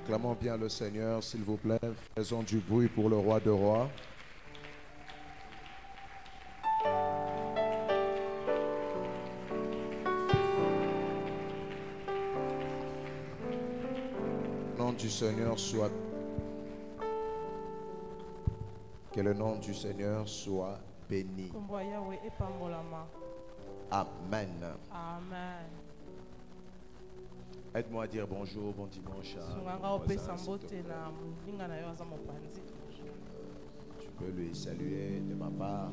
Acclamons bien le Seigneur, s'il vous plaît. Faisons du bruit pour le roi de rois. Le nom du Seigneur soit... Que le nom du Seigneur soit béni. Amen. Amen. Aide-moi à dire bonjour, bon dimanche à mon voisin, s'il te plaît. Tu peux lui saluer de ma part.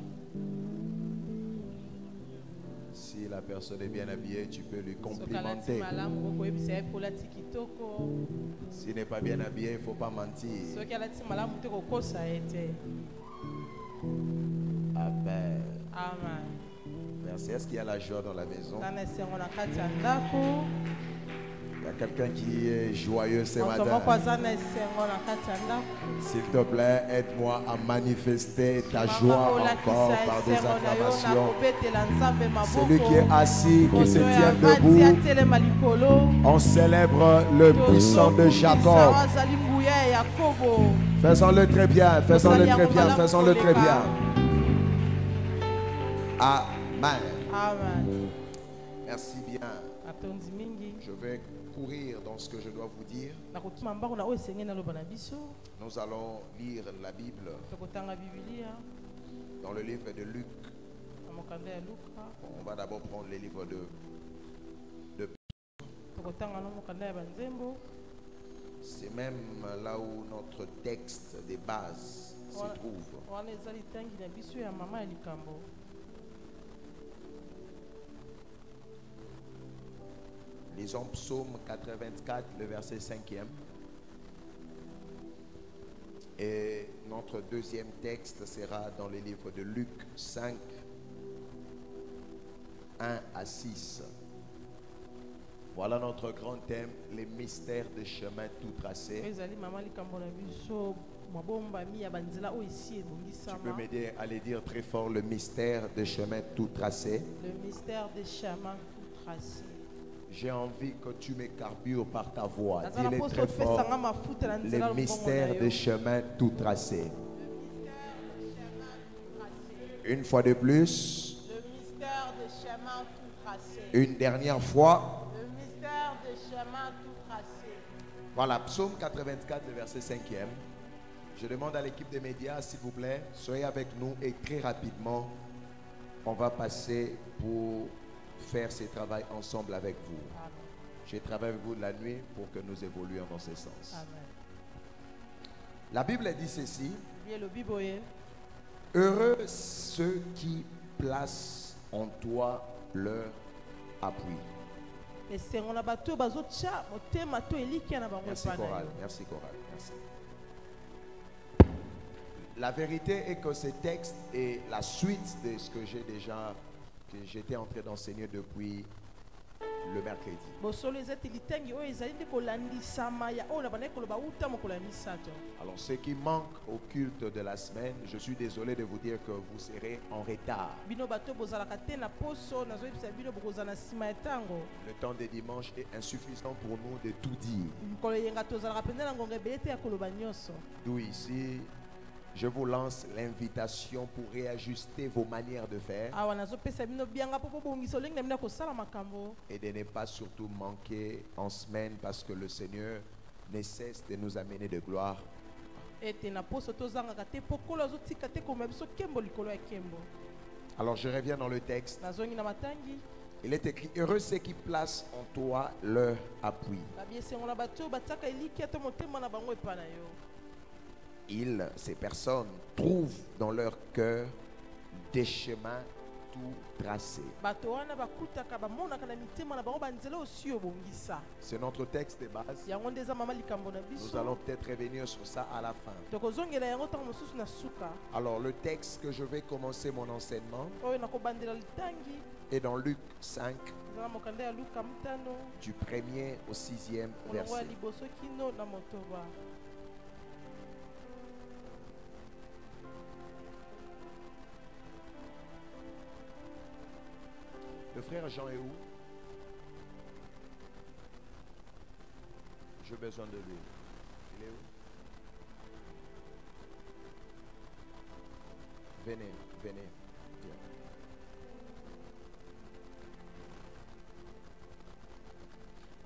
Si la personne est bien habillée, tu peux lui complimenter. S'il n'est pas bien habillé, il ne faut pas mentir. Amen. Amen. Merci. Est-ce qu'il y a la joie dans la maison? Il y a quelqu'un qui est joyeux ce matin. S'il te plaît, aide-moi à manifester ta joie encore par des acclamations. Celui qui est assis, qui se tient debout, on célèbre le puissant de Jacob. Faisons-le très bien, faisons-le très bien, faisons-le très bien. Amen. Amen. Merci bien. Je vais courir dans ce que je dois vous dire. Nous allons lire la Bible dans le livre de Luc. On va d'abord prendre les livres de C'est même là où notre texte de base se trouve. Lisons Psaume 84, le verset 5e. Et notre deuxième texte sera dans le livre de Luc 5, 1 à 6. Voilà notre grand thème, les mystères des chemins tout tracés. Tu peux m'aider à les dire très fort, le mystère des chemins tout tracés. Le mystère des chemins tout tracés. J'ai envie que tu me carbures par ta voix. Dis-le très fort. Le mystère des chemins tout tracés. Une fois de plus. Le mystère des chemins tout tracés. Une dernière fois. Le mystère des chemins tout tracés. Voilà, Psaume 84, le verset 5e. Je demande à l'équipe des médias, s'il vous plaît, soyez avec nous et très rapidement, on va passer pour faire ce travail ensemble avec vous. Amen. J'ai travaillé avec vous de la nuit pour que nous évoluions dans ce sens. Amen. La Bible dit ceci. Heureux ceux qui placent en toi leur appui. Merci Coral, merci Coral, merci. La vérité est que ce texte est la suite de ce que j'étais en train d'enseigner depuis le mercredi. Alors ceux qui manquent au culte de la semaine, je suis désolé de vous dire que vous serez en retard. Le temps des dimanches est insuffisant pour nous de tout dire. D'où ici, je vous lance l'invitation pour réajuster vos manières de faire et de ne pas surtout manquer en semaine parce que le Seigneur ne cesse de nous amener de gloire. Alors je reviens dans le texte. Il est écrit, heureux ceux qui placent en toi leur appui. Ces personnes, trouvent dans leur cœur des chemins tout tracés. C'est notre texte de base. Nous allons peut-être revenir sur ça à la fin. Alors le texte que je vais commencer mon enseignement est dans Luc 5, du 1er au 6e verset. Le frère Jean est où? J'ai besoin de lui. Il est où? Venez, venez. Viens.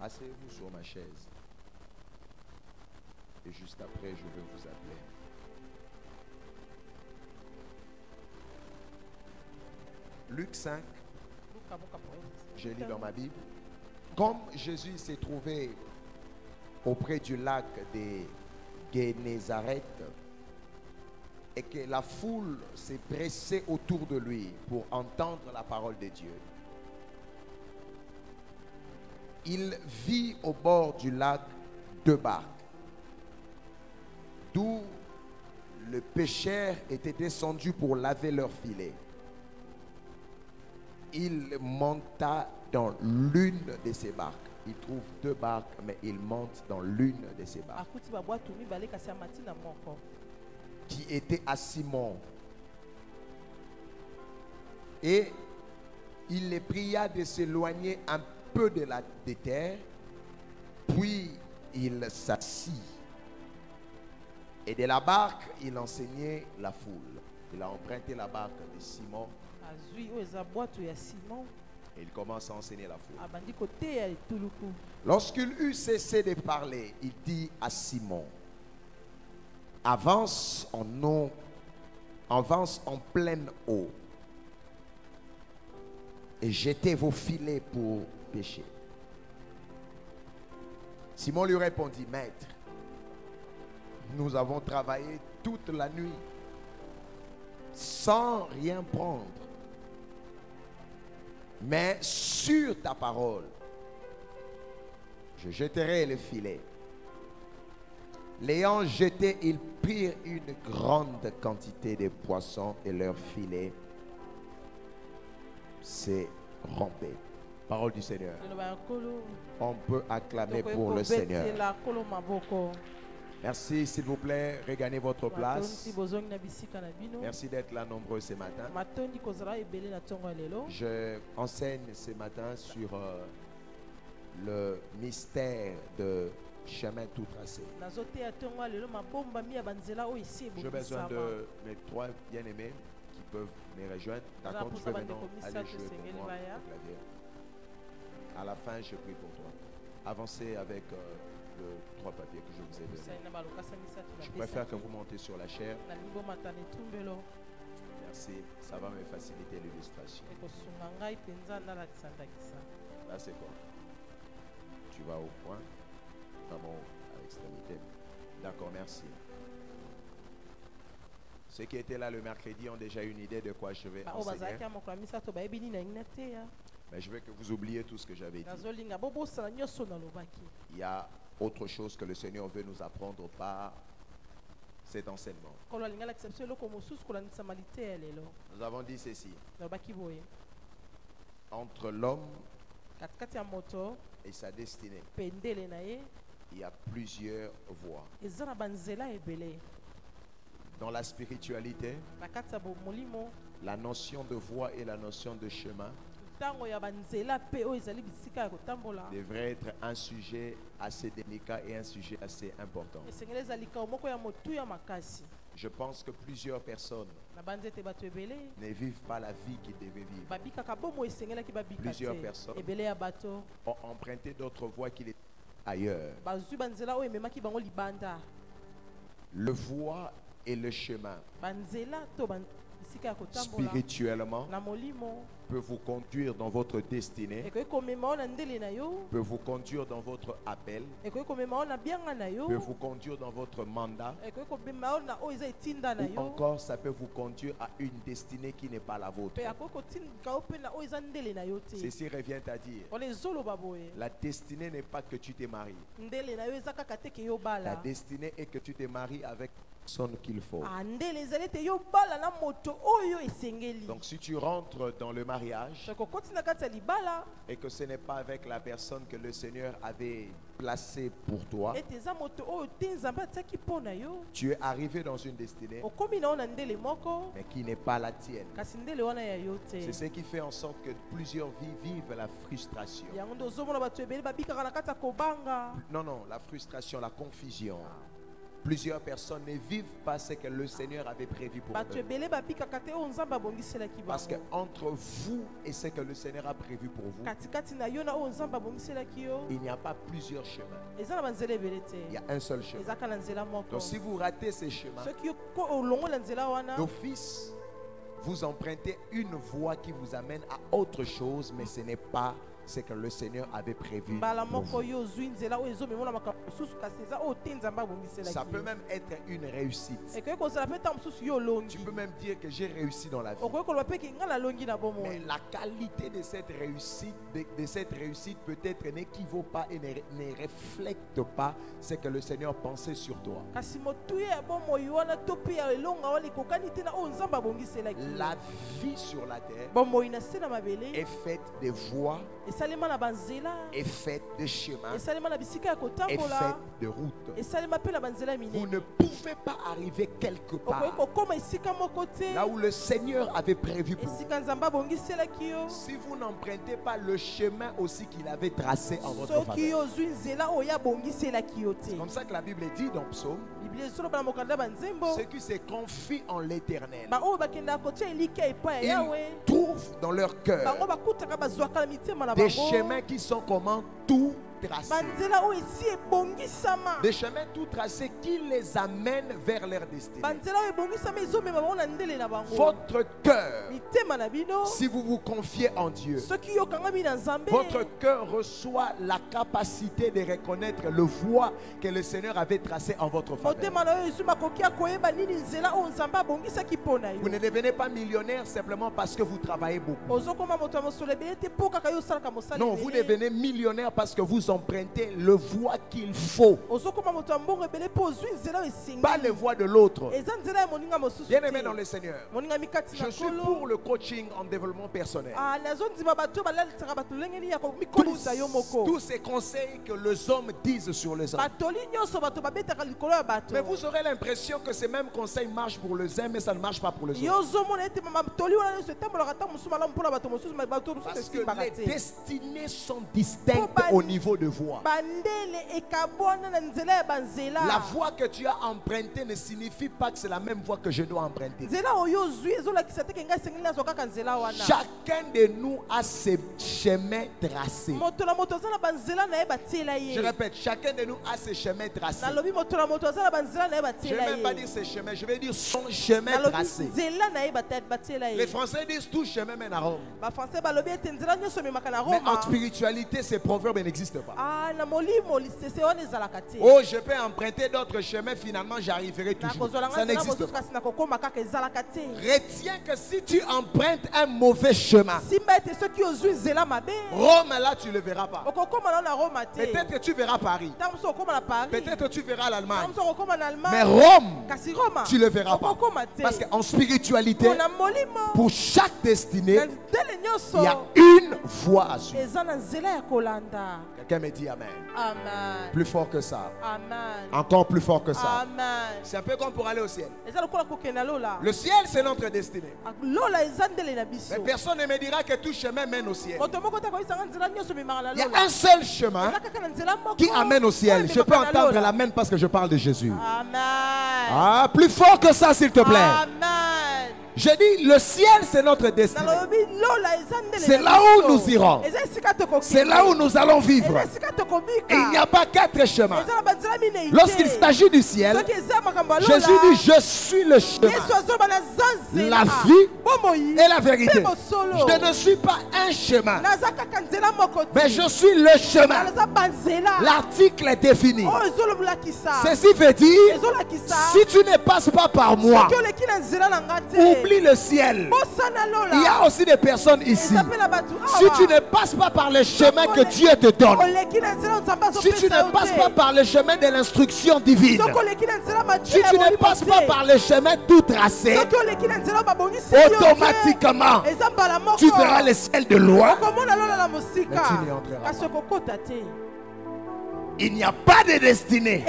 Asseyez-vous sur ma chaise. Et juste après, je vais vous appeler. Luc 5, je lis dans ma Bible. Comme Jésus s'est trouvé auprès du lac des Génézareth et que la foule s'est pressée autour de lui pour entendre la parole de Dieu, il vit au bord du lac 2 barques, d'où le pêcheur était descendu pour laver leurs filets. Il monta dans l'une de ces barques. Il trouve 2 barques, mais il monte dans l'une de ces barques, qui était à Simon. Et il les pria de s'éloigner un peu de la terre, puis il s'assit. Et de la barque, il enseignait la foule. Il a emprunté la barque de Simon. Et il commence à enseigner la foule. Lorsqu'il eut cessé de parler, il dit à Simon: avance en pleine eau et jetez vos filets pour pêcher. Simon lui répondit: Maître, nous avons travaillé toute la nuit sans rien prendre. Mais sur ta parole, je jetterai le filet. L'ayant jeté, ils prirent une grande quantité de poissons et leur filet s'est rompé. Parole du Seigneur. On peut acclamer pour le Seigneur. Merci, s'il vous plaît, regagnez votre place. Merci d'être là nombreux ce matin. Je enseigne ce matin sur le mystère de chemin tout tracé. J'ai besoin de mes 3 bien-aimés qui peuvent me rejoindre. D'accord, tu peux maintenant aller jouer pour moi au clavier. À la fin, je prie pour toi. Avancez avec les 3 papiers que je vous ai donnés. Je préfère que vous montez sur la chair. Merci, ça va me faciliter l'illustration. Là, c'est quoi? Tu vas au point, vraiment à l'extrémité. D'accord, merci. Ceux qui étaient là le mercredi ont déjà une idée de quoi je vais enseigner. Mais je veux que vous oubliez tout ce que j'avais dit. Il y a autre chose que le Seigneur veut nous apprendre par cet enseignement. Nous avons dit ceci. Entre l'homme et sa destinée, il y a plusieurs voies. Dans la spiritualité, la notion de voie et la notion de chemin devrait être un sujet assez délicat et un sujet assez important. Je pense que plusieurs personnes ne vivent pas la vie qu'ils devaient vivre. Plusieurs personnes ont emprunté d'autres voies qui étaient ailleurs. Le voie et le chemin spirituellement peut vous conduire dans votre destinée, peut vous conduire dans votre appel, peut vous conduire dans votre mandat, ou encore ça peut vous conduire à une destinée qui n'est pas la vôtre. Ceci revient à dire, la destinée n'est pas que tu te maries. La destinée est que tu te maries avec personne qu'il faut. Donc si tu rentres dans le mariage et que ce n'est pas avec la personne que le Seigneur avait placée pour toi, tu es arrivé dans une destinée mais qui n'est pas la tienne. C'est ce qui fait en sorte que plusieurs vies vivent la frustration. Non, la frustration, la confusion. Plusieurs personnes ne vivent pas ce que le Seigneur avait prévu pour eux. Parce qu'entre vous et ce que le Seigneur a prévu pour vous, il n'y a pas plusieurs chemins. Il y a un seul chemin. Donc si vous ratez ces chemins, d'office, vous empruntez une voie qui vous amène à autre chose, mais ce n'est pas ce que le Seigneur avait prévu pour vous. Ça peut même être une réussite. Tu peux même dire que j'ai réussi dans la vie. Mais la qualité de cette réussite peut-être n'équivaut pas et ne reflète pas ce que le Seigneur pensait sur toi. La vie sur la terre est faite de voies, est faite de chemins, est faite de routes. Vous ne pouvez pas arriver quelque part là où le Seigneur avait prévu pour vous si vous n'empruntez pas le chemin aussi qu'il avait tracé en votre faveur. C'est comme ça que la Bible dit dans Psaume: ceux qui se confient en l'Éternel, ils trouvent dans leur cœur des chemins qui sont comment? Tout tracés. Des chemins tout tracés qui les amènent vers leur destinée. Votre cœur, si vous vous confiez en Dieu, votre cœur reçoit la capacité de reconnaître le voie que le Seigneur avait tracé en votre faveur. Vous ne devenez pas millionnaire simplement parce que vous travaillez beaucoup. Non, vous devenez millionnaire parce que vous empruntez le voie qu'il faut, pas le voie de l'autre. Bien aimé dans le Seigneur, je suis pour le coaching en développement personnel. Tous ces conseils que les hommes disent sur les hommes. Mais vous aurez l'impression que ces mêmes conseils marchent pour les uns, mais ça ne marche pas pour les autres. Parce que les destinées sont distinctes au niveau de voie. La voie que tu as empruntée ne signifie pas que c'est la même voie que je dois emprunter. Chacun de nous a ses chemins tracés. Je répète, chacun de nous a ses chemins tracés. Je ne vais même pas dire ses chemins, je vais dire son chemin tracé. Les Français disent tout chemin mène à Rome. Mais en spiritualité, ces proverbes n'existent pas. Oh, je peux emprunter d'autres chemins, finalement j'arriverai toujours. Ça n'existe pas. Retiens que si tu empruntes un mauvais chemin, Rome, là tu ne le verras pas. Peut-être que tu verras Paris. Peut-être que tu verras l'Allemagne. Mais Rome, tu ne le verras pas. Parce qu'en spiritualité, pour chaque destinée, il y a une voie à suivre. Quelqu'un me dit amen. Amen. Plus fort que ça. Amen. Encore plus fort que ça. Amen. C'est un peu comme pour aller au ciel. Le ciel, c'est notre destinée. Mais personne ne me dira que tout chemin mène au ciel. Il y a un seul chemin qui amène au ciel. Je peux entendre l'amen parce que je parle de Jésus. Amen. Ah, plus fort que ça, s'il te plaît. Amen. Je dis, le ciel, c'est notre destinée. C'est là où nous irons. C'est là où nous allons vivre. Et il n'y a pas quatre chemins. Lorsqu'il s'agit du ciel, Jésus dit, je suis le chemin, la vie et la vérité. Je ne suis pas un chemin, mais je suis le chemin. L'article est défini. Ceci veut dire, si tu ne passes pas par moi, oublie le ciel. Il y a aussi des personnes ici. Si tu ne passes pas par le chemin que Dieu te donne, si tu ne passes pas par le chemin de l'instruction divine, si tu ne passes pas par le chemin tout tracé, automatiquement tu verras le ciel de loin, mais tu n'y entreras pas. Il n'y a pas de destinée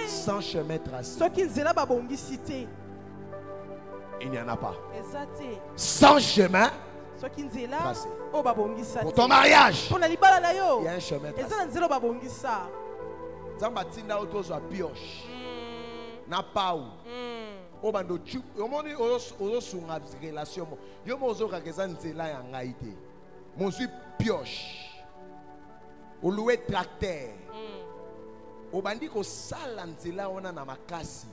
sans chemin tracé. Il n'y en a pas. Sans chemin tracé. Pour ton mariage, il y a un chemin tracé. Na pas où. O bando tu o moni o sunga relation mo. Yo mo zo ka keza nzela ya ngaite. Mo suis pioche. O loué tracteur. O bandi ko sala nzela ona na makasi.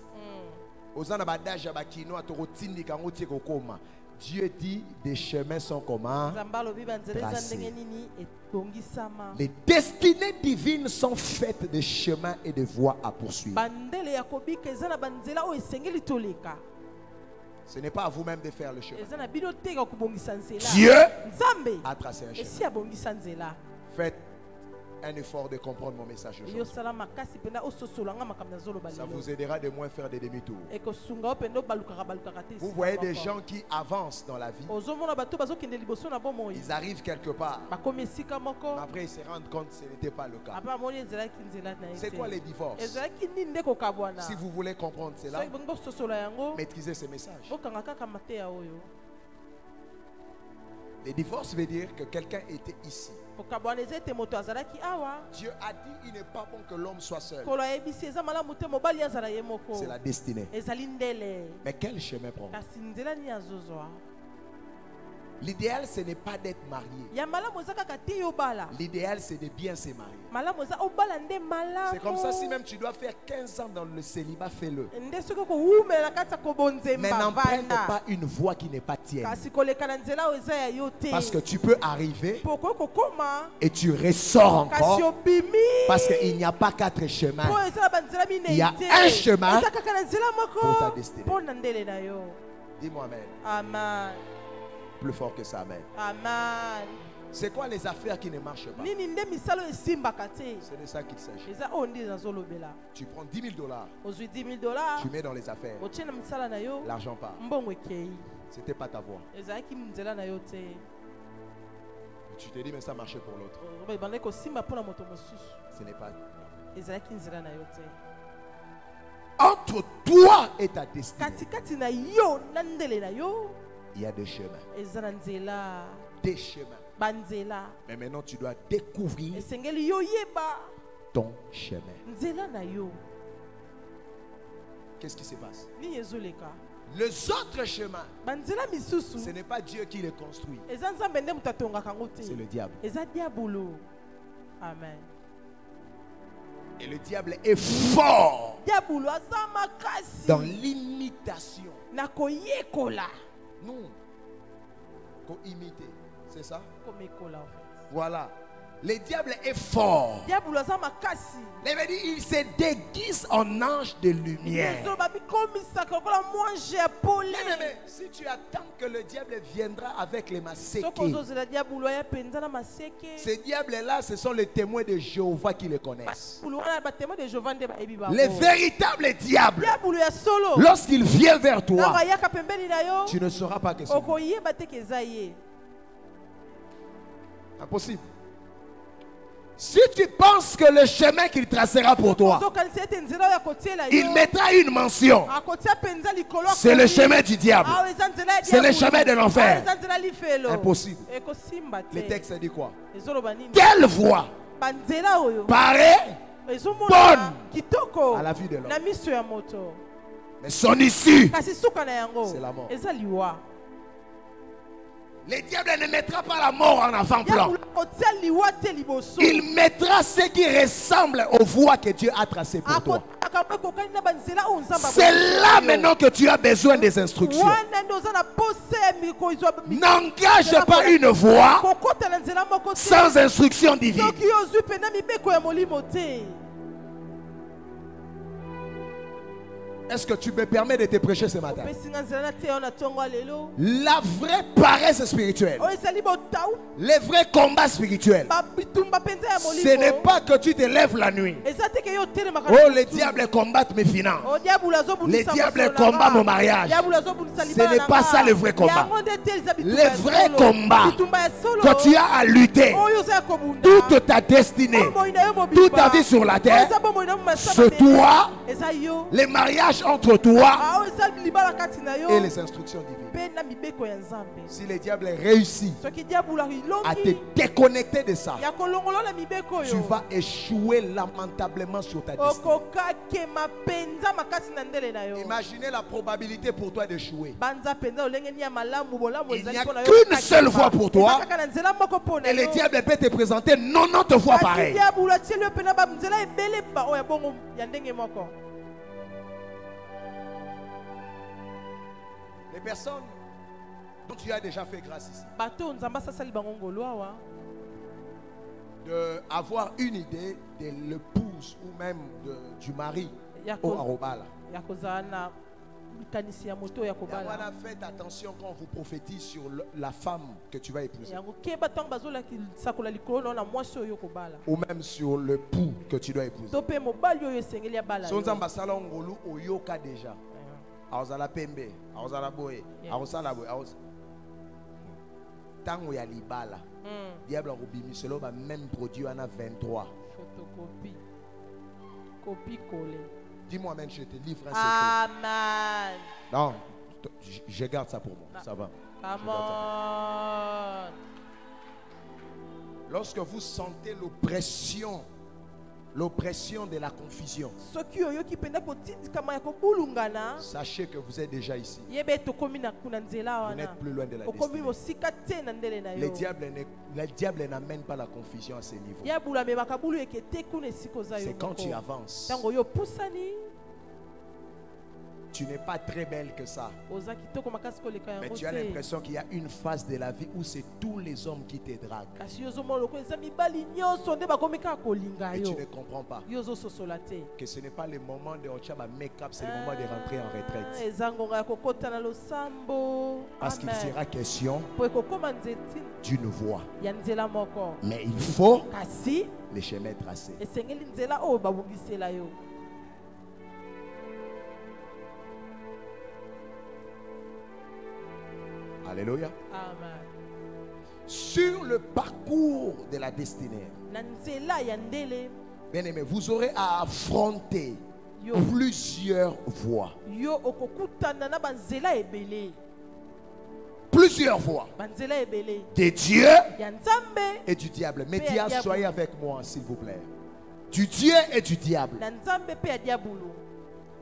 Ozana badaja bakino atoko tindika ngotie kokoma. Dieu dit des chemins sont comment? Tracés. Les destinées divines sont faites de chemins et de voies à poursuivre. Ce n'est pas à vous-même de faire le chemin. Dieu a tracé un chemin. Faites un effort de comprendre mon message aujourd'hui. Ça vous aidera de moins faire des demi-tours. Vous voyez des gens qui avancent dans la vie. Ils arrivent quelque part. Après ils se rendent compte que ce n'était pas le cas. C'est quoi les divorces? Si vous voulez comprendre cela, maîtrisez ces messages. Les divorces veut dire que quelqu'un était ici. Dieu a dit il n'est pas bon que l'homme soit seul. C'est la destinée. Mais quel chemin prendre? L'idéal, ce n'est pas d'être marié. L'idéal, c'est de bien se marier. C'est comme ça, si même tu dois faire 15 ans dans le célibat, fais-le. Mais n'emprunte pas une voie qui n'est pas tienne. Parce que tu peux arriver et tu ressors encore. Parce qu'il n'y a pas 4 chemins. Il y a un chemin pour ta destinée. Dis-moi amen. Amen. Plus fort que ça, amen. Amen. C'est quoi les affaires qui ne marchent pas? C'est de ça qu'il s'agit. Tu prends $10 000, tu mets dans les affaires. L'argent part. C'était pas ta voie. Tu te dis mais ça marchait pour l'autre. Ce n'est pas. Entre toi et ta destinée, il y a des chemins. Des chemins. Mais maintenant tu dois découvrir ton chemin. Qu'est-ce qui se passe? Les autres chemins, ce n'est pas Dieu qui les construit. C'est le diable. Amen. Et le diable est fort dans l'imitation. Non. Qu'on imite. C'est ça? Voilà. Le diable est fort. Il se déguise en ange de lumière. Mais si tu attends que le diable viendra avec les massés, ces diables-là, ce sont les témoins de Jéhovah qui les connaissent. Les véritables diables, lorsqu'ils viennent vers toi, tu ne sauras pas que c'est impossible. Si tu penses que le chemin qu'il tracera pour toi, il mettra une mention, c'est le chemin du diable, c'est le chemin de l'enfer. Impossible. Le texte dit quoi? Quelle voie paraît bonne à la vue de l'homme, mais son issue, c'est la mort. Le diable ne mettra pas la mort en avant-plan. Il mettra ce qui ressemble aux voies que Dieu a tracées pour toi. C'est là maintenant que tu as besoin des instructions. N'engage pas une voie sans instruction divine. Est-ce que tu me permets de te prêcher ce matin? La vraie paresse spirituelle, les vrais combats spirituels, ce n'est pas que tu te lèves la nuit. Oh, le diable combat mes finances. Le diable combat mon mariage. Ce n'est pas ça le vrai combat. Le vrai combat que tu as à lutter toute ta destinée, toute ta vie sur la terre, c'est toi, les mariages entre toi et les instructions divines. Si le diable réussit à te déconnecter de ça, tu vas échouer lamentablement sur ta destinée. Imaginez la probabilité pour toi d'échouer. Il n'y a qu'une seule fois pour toi. Et le diable peut te présenter 90 fois pareil. Les personnes dont tu as déjà fait grâce ici, d'avoir une idée de l'épouse ou même du mari au Arobala. Faites attention quand vous prophétisez sur la femme que tu vas épouser. Ou même sur le l'époux que tu dois épouser. Déjà. Aozala pembe, aozala boye, aozala boye, tango ya libala. Diable robimi selo ba même produit en a 23. Photocopie. Copie collée. Dis-moi même, je te livre un secret. Amen. Non, je garde ça pour moi. Ça va. Amen. Lorsque vous sentez l'oppression de la confusion, sachez que vous êtes déjà ici. Vous n'êtes plus loin de la destinée. Le diable n'amène pas la confusion à ce niveau. C'est quand tu avances. Tu n'es pas très belle que ça. Mais tu as l'impression qu'il y a une phase de la vie où c'est tous les hommes qui te draguent. Et tu ne comprends pas que ce n'est pas le moment de make-up, c'est le moment de rentrer en retraite. Parce qu'il sera question d'une voie. Mais il faut les chemins tracés. Alléluia. Amen. Sur le parcours de la destinée, bien aimé, vous aurez à affronter plusieurs voies. Plusieurs voies. De Dieu et du diable. Mais soyez avec moi, s'il vous plaît. Du Dieu et du diable.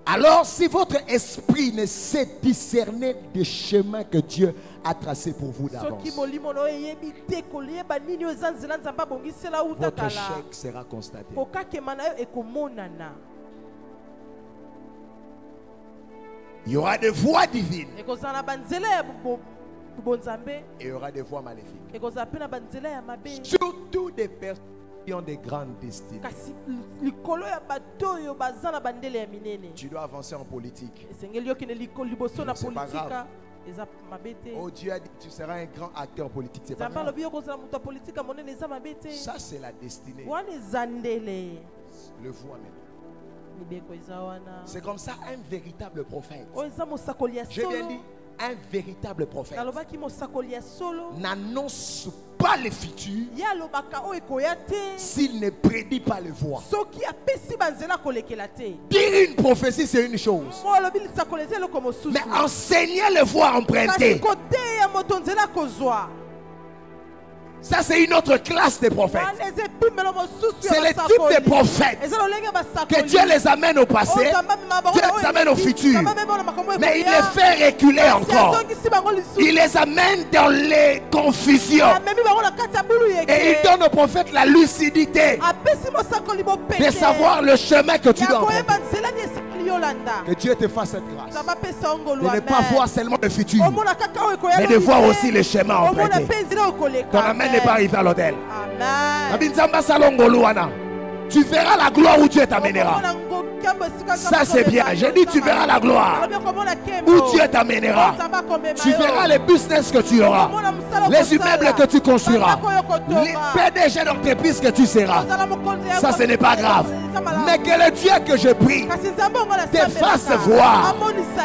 Alors, si votre esprit ne sait discerner des chemins que Dieu a tracés pour vous d'avance, votre échec sera constaté. Il y aura des voies divines et il y aura des voies maléfiques. Surtout des personnes qui ont des grandes destinées. Tu dois avancer en politique. C'est pas grave. Oh, Dieu a dit que tu seras un grand acteur politique. C'est pas grave. Ça, c'est la destinée. Le voix maintenant. C'est comme ça un véritable prophète. Je viens de dire, un véritable prophète n'annonce pas le futur s'il ne prédit pas le voie. Dire une prophétie, c'est une chose, mais enseigner le voie empruntée, ça c'est une autre classe de prophètes. C'est le type de prophètes que Dieu les amène au passé, Dieu les amène au futur, mais il les fait reculer encore. Il les amène dans les confusions et il donne aux prophètes la lucidité de savoir le chemin que tu dois emprunter. Que Dieu te fasse cette grâce de ne pas voir seulement le futur, mais de voir aussi les chemins empruntés. Ton amen n'est pas arrivé à l'hôtel. Tu verras la gloire où Dieu t'amènera. Ça c'est bien. J'ai dit tu verras la gloire où Dieu t'amènera. Tu verras les business que tu auras, les immeubles que tu construiras, les PDG d'entreprise que tu seras. Ça ce n'est pas grave. Mais que le Dieu que je prie te fasse voir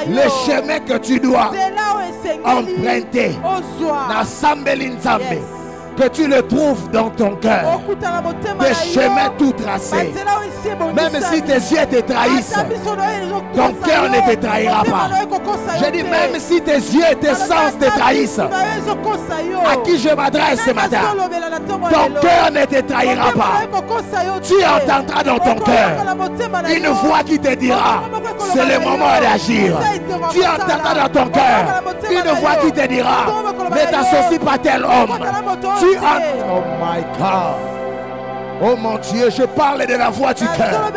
le chemin que tu dois emprunter. Que tu le trouves dans ton cœur. Des chemins tout tracés. Même si tes yeux te trahissent, ton cœur ne te trahira pas. Je dis même si tes yeux et tes sens te trahissent, à qui je m'adresse ce matin, ton cœur ne te trahira pas. Tu entendras dans ton cœur une voix qui te dira, c'est le moment d'agir. Tu entendras dans ton cœur une voix qui te dira, ne t'associe pas tel homme. Tu entends. Oh my God. Oh mon Dieu, je parle de la voix du cœur.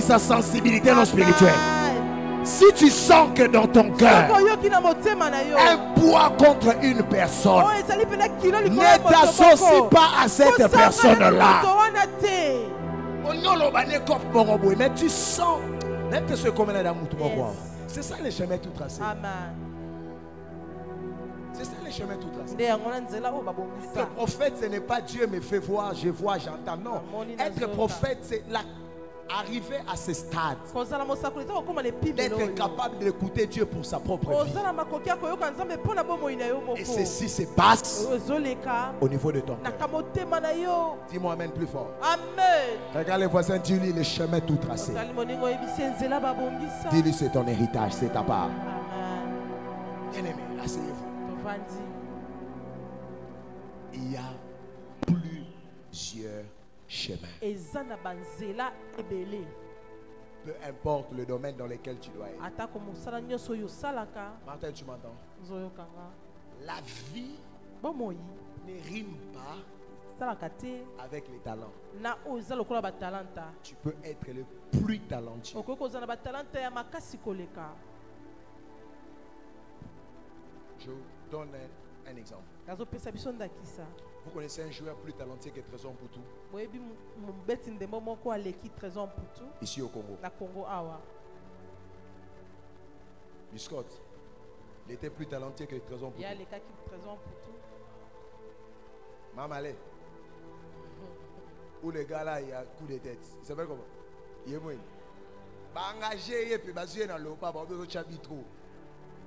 Sa sensibilité non spirituelle. Si tu sens que dans ton cœur un poids contre une personne, ne t'associe pas à cette personne-là. Mais tu sens, même que ce comme c'est ça le chemin tout tracé. C'est ça le chemin tout tracé. Être prophète, ce n'est pas Dieu me fait voir, je vois, j'entends. Non. Être prophète, c'est arriver à ce stade d'être capable d'écouter Dieu pour sa propre vie. Et ceci se passe au niveau de ton cœur. Dis-moi amen plus fort. Amen. Regarde les voisins, dis-lui le chemin tout tracé. Dis-lui c'est ton héritage, c'est ta part. Bien-aimé, asseyez-vous. Il y a plusieurs chemins. Peu importe le domaine dans lequel tu dois être. Martin, tu m'entends? La vie ne rime pas avec les talents. Tu peux être le plus talentueux. Je vous donne un exemple. Vous connaissez un joueur plus talentueux que Trésor Mputu? Ici au Congo. Biscott, il était plus talentueux que Trésor Mputu. Mamalé. Où le gars là, il y a un coup de tête. Il s'appelle comment? Il est moins. Engagé, et puis basé dans le pas, il y a trop.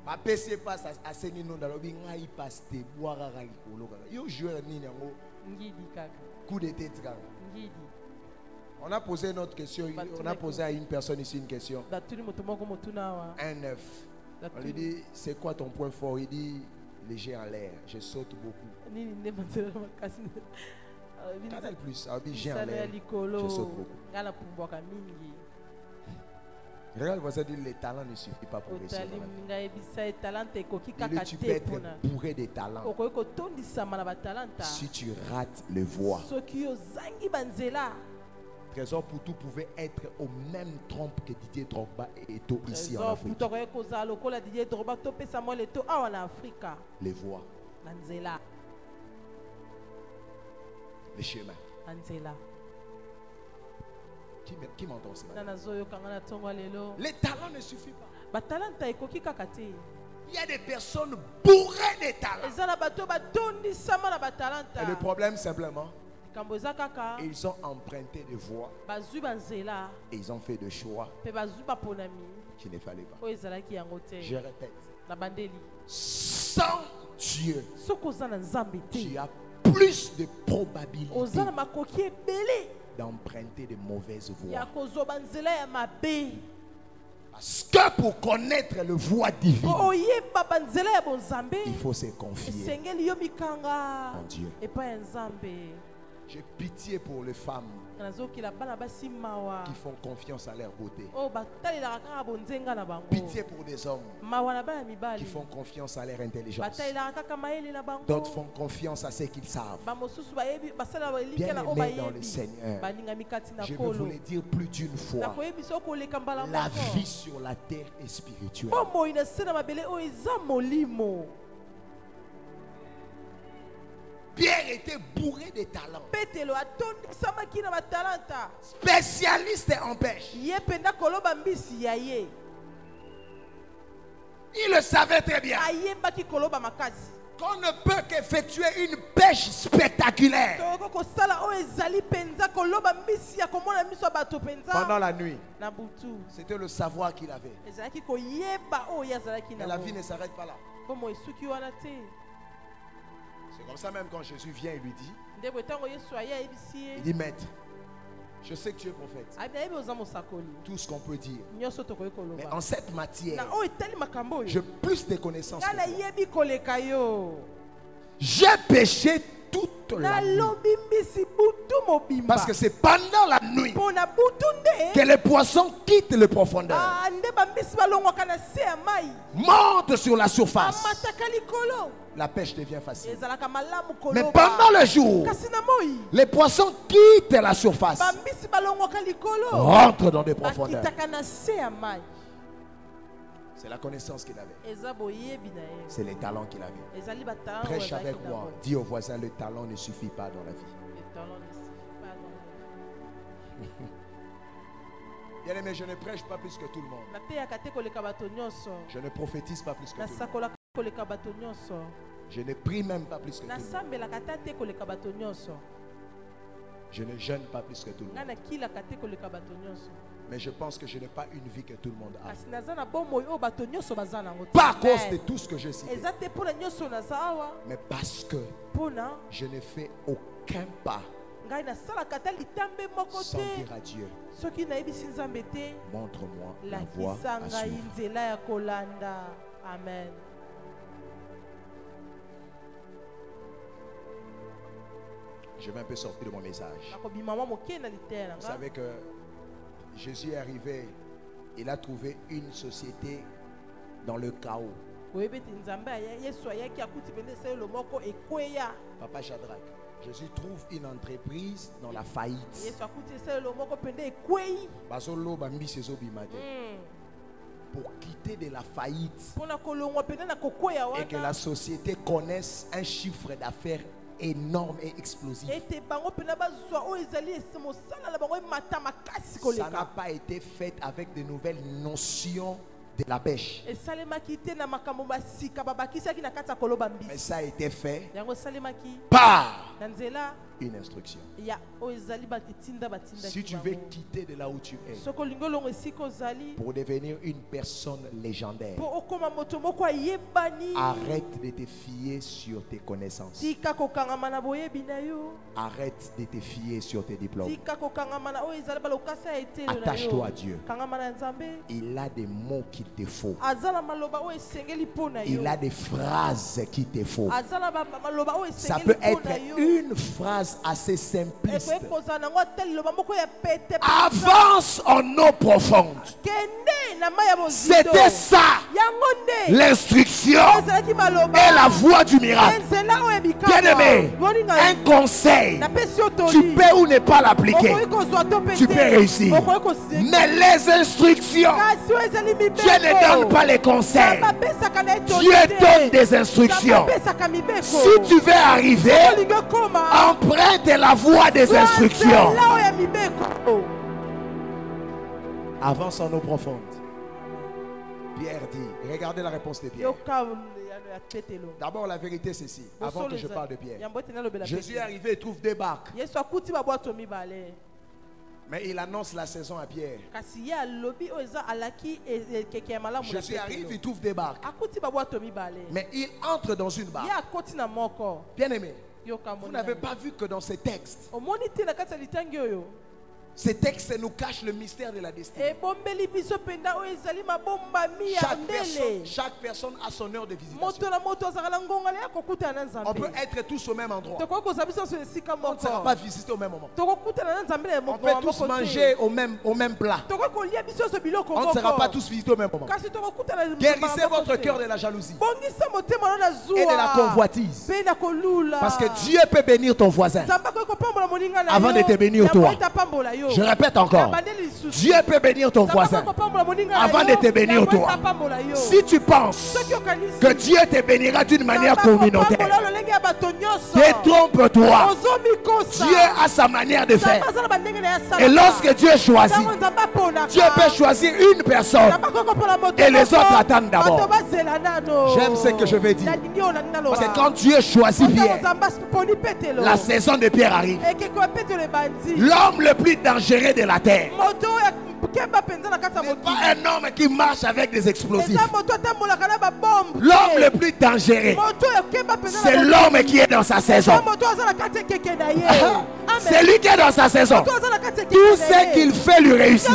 Ma PC passe à Séni non dans le bien, il passe des bois à Raïkolo. Il y a un joueur coup de tête. On a posé notre question, on a posé à une personne ici une question. Un œuf. On lui dit, c'est quoi ton point fort? Il dit, léger en l'air, je saute beaucoup. Canal plus, on dit, j'ai en l'air, je saute beaucoup. Regarde, vous avez dit les talents ne suffisent pas pour réussir. Tu peux être bourré de talents. Si tu rates le voie. Trésor Mputu pouvait être au même trompe que Didier Drogba et Eto'o ici en Afrique. Les voies. Les chemins. Qui m'entend ce matin? Les talents ne suffisent pas. Il y a des personnes bourrées de talents. Et le problème simplement, ils ont emprunté des voies et ils ont fait des choix qu'il ne fallait pas. Je répète, sans Dieu, tu as plus de probabilités d'emprunter de mauvaises voies. Parce que pour connaître le voie divine, il faut se confier en Dieu. J'ai pitié pour les femmes qui font confiance à leur beauté. Pitié pour des hommes qui font confiance à leur intelligence. D'autres font confiance à ce qu'ils savent. Bien-aimés dans le Seigneur, je veux vous le dire plus d'une fois, la vie sur la terre est spirituelle. Pierre était bourré de talents. Spécialiste en pêche. Il le savait très bien qu'on ne peut qu'effectuer une pêche spectaculaire pendant la nuit. C'était le savoir qu'il avait. Mais la vie ne s'arrête pas là. C'est comme ça même quand Jésus vient, il lui dit, il dit, maître, je sais que tu es prophète. Tout ce qu'on peut dire. Mais en cette matière, j'ai plus de connaissances que toi. J'ai péché toute la nuit. Parce que c'est pendant la nuit que les poissons quittent les profondeurs, montent sur la surface. La pêche devient facile. Mais pendant le jour, les poissons quittent la surface, rentrent dans des profondeurs. C'est la connaissance qu'il avait. C'est les talents qu'il avait. Prêche avec moi. Dis au voisin, le talent ne suffit pas dans la vie. Bien aimé, je ne prêche pas plus que tout le monde. Je ne prophétise pas plus que tout le monde. Je ne prie même pas plus que tout le monde. Je ne jeûne pas plus que tout le monde. Mais je pense que je n'ai pas une vie que tout le monde a. Pas à cause de tout ce que je cite, mais parce que je n'ai fait aucun pas sans dire à Dieu, montre-moi la voie à suivre. Amen. Je vais un peu sortir de mon message. Vous savez que Jésus est arrivé, il a trouvé une société dans le chaos. Papa Shadrach, Jésus trouve une entreprise dans la faillite. Pour quitter de la faillite et que la société connaisse un chiffre d'affaires énorme et explosif. Ça n'a pas été fait avec de nouvelles notions de la pêche. Mais ça a été fait par une instruction. Si tu veux quitter de là où tu es pour devenir une personne légendaire, arrête de te fier sur tes connaissances. Arrête de te fier sur tes diplômes. Attache-toi à Dieu. Il a des mots qu'il te faut. Il a des phrases qu'il te faut. Ça peut être une phrase assez simpliste. Avance en eau profonde. C'était ça l'instruction et la voie du miracle. Bien aimé, un conseil, tu peux ou ne pas l'appliquer, tu peux réussir. Mais les instructions, Dieu ne donne pas les conseils, Dieu donne des instructions. Si tu veux arriver, emprunte la voie des instructions. Avance en eau profonde. Pierre dit, regardez la réponse de Pierre. D'abord, la vérité c'est ceci. Avant que je parle de Pierre, Jésus est arrivé et trouve des barques. Mais il annonce la saison à Pierre. Jésus arrive, il trouve des barques. Mais il entre dans une barque. Bien aimé, vous n'avez pas vu que dans ces textes, ces textes nous cachent le mystère de la destinée. Chaque personne a son heure de visitation. On peut être tous au même endroit. On ne sera pas visité au même moment. On peut tous manger au même plat. On ne sera pas tous visités au même moment. Guérissez votre cœur de la jalousie et de la convoitise. Parce que Dieu peut bénir ton voisin avant de te bénir toi. Je répète encore, Dieu peut bénir ton voisin avant de te bénir toi. Si tu penses que Dieu te bénira d'une manière communautaire, détrompe-toi. Dieu a sa manière de faire. Et lorsque Dieu choisit, Dieu peut choisir une personne et les autres attendent d'abord. J'aime ce que je vais dire. Parce que quand Dieu choisit Pierre, la saison de Pierre arrive. L'homme le plus dangereux de la terre pas un homme qui marche avec des explosifs. L'homme le plus dangereux, c'est l'homme qui est dans sa saison. C'est lui qui est dans sa saison. Tout ce qu'il fait lui réussit.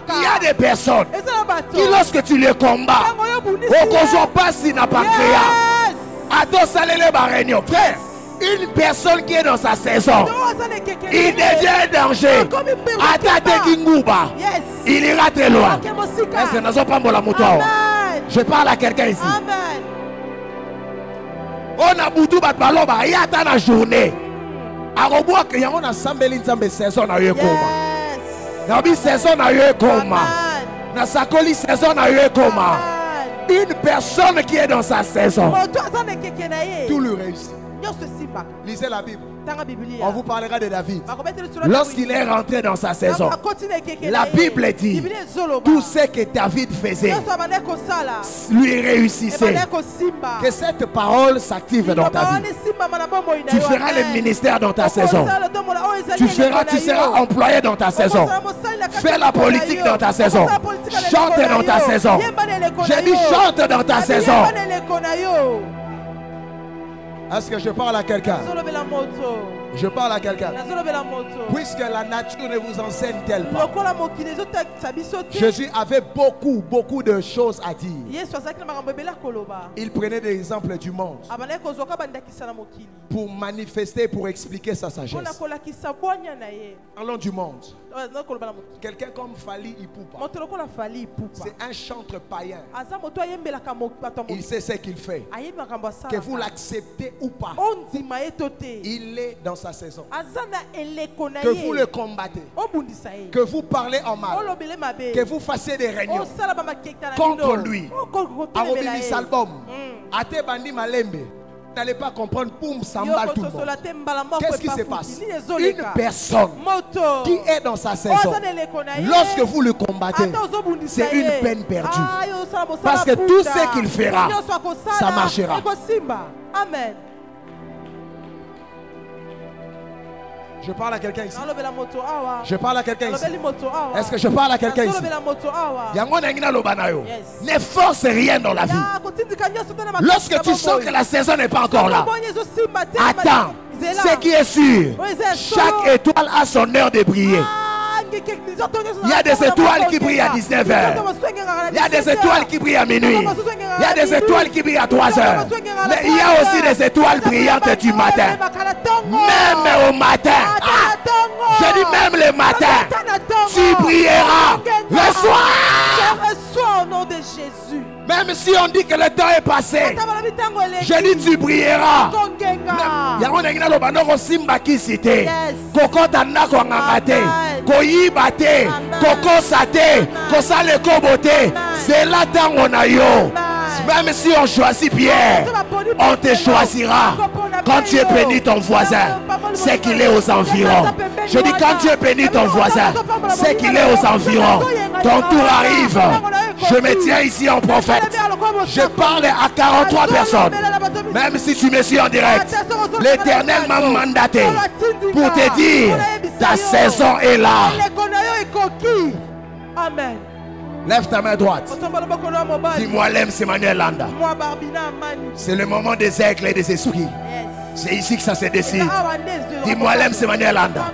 Il y a des personnes qui, lorsque tu les combats, au pas si n'a pas créé. Attends, ça les réunion. Frère, une personne qui est dans sa saison, il devient un danger. Il ira très loin. Je parle à quelqu'un ici. On a boutou bat ballon, il y a ta journée. A revoir que on a sambeli nzambe saison na yo koma. Na bi saison na yo koma. Na sakoli saison na yo koma. Une personne qui est dans sa saison, tout lui réussit. Lisez la Bible. On vous parlera de David. Lorsqu'il est rentré dans sa saison, la Bible dit tout ce que David faisait lui réussissait. Que cette parole s'active dans ta vie. Tu feras le ministère dans ta saison. Tu seras employé dans ta saison. Fais la politique dans ta saison. Chante dans ta saison. J'ai dit chante dans ta saison. Est-ce que je parle à quelqu'un? Je parle à quelqu'un. Puisque la nature ne vous enseigne-t-elle pas? Jésus avait beaucoup de choses à dire. Il prenait des exemples du monde pour manifester, pour expliquer sa sagesse. Parlons du monde. Quelqu'un comme Fali Ipupa, c'est un chanteur païen. Il sait ce qu'il fait. Que vous l'acceptez ou pas, il est dans sa saison. Que vous le combattez, que vous parlez en mal, que vous fassiez des réunions contre lui. N'allez pas comprendre, boum, ça emballe tout le monde. Qu'est-ce qui se passe? Une personne qui est dans sa saison, lorsque vous le combattez, c'est une peine perdue. Parce que tout ce qu'il fera, ça marchera. Amen. Je parle à quelqu'un ici. Je parle à quelqu'un ici. Est-ce que je parle à quelqu'un ici? Ne force rien dans la vie. Lorsque tu sens que la saison n'est pas encore là, attends. Ce qui est sûr, chaque étoile a son heure de briller. Il y a des étoiles qui brillent à 19h. Il y a des étoiles qui brillent à minuit. Il y a des étoiles qui brillent à 3h. Mais il y a aussi des étoiles brillantes du matin. Même au matin. Je dis même le matin. Tu brilleras le soir. Au nom de Jésus. Même si on dit que le temps est passé, je dis tu brilleras. Il y a un simba qui cité. Koko tanako ngangate. Koyibate. Koko sate. Kosale kobote. C'est là tant on a yo. Même si on choisit Pierre, on te choisira. Quand tu es béni ton voisin, c'est qu'il est aux environs. Je dis quand tu es béni ton voisin, c'est qu'il est aux environs. Ton tour arrive. Je me tiens ici en prophète. Je parle à 43 personnes. Même si tu me suis en direct, l'Éternel m'a mandaté pour te dire ta saison est là. Amen. Lève ta main droite. Dis-moi, l'aime, c'est Manuel Landa. C'est le moment des aigles et des esprits. C'est ici que ça se décide. Dis-moi, l'aime, c'est Manuel Landa.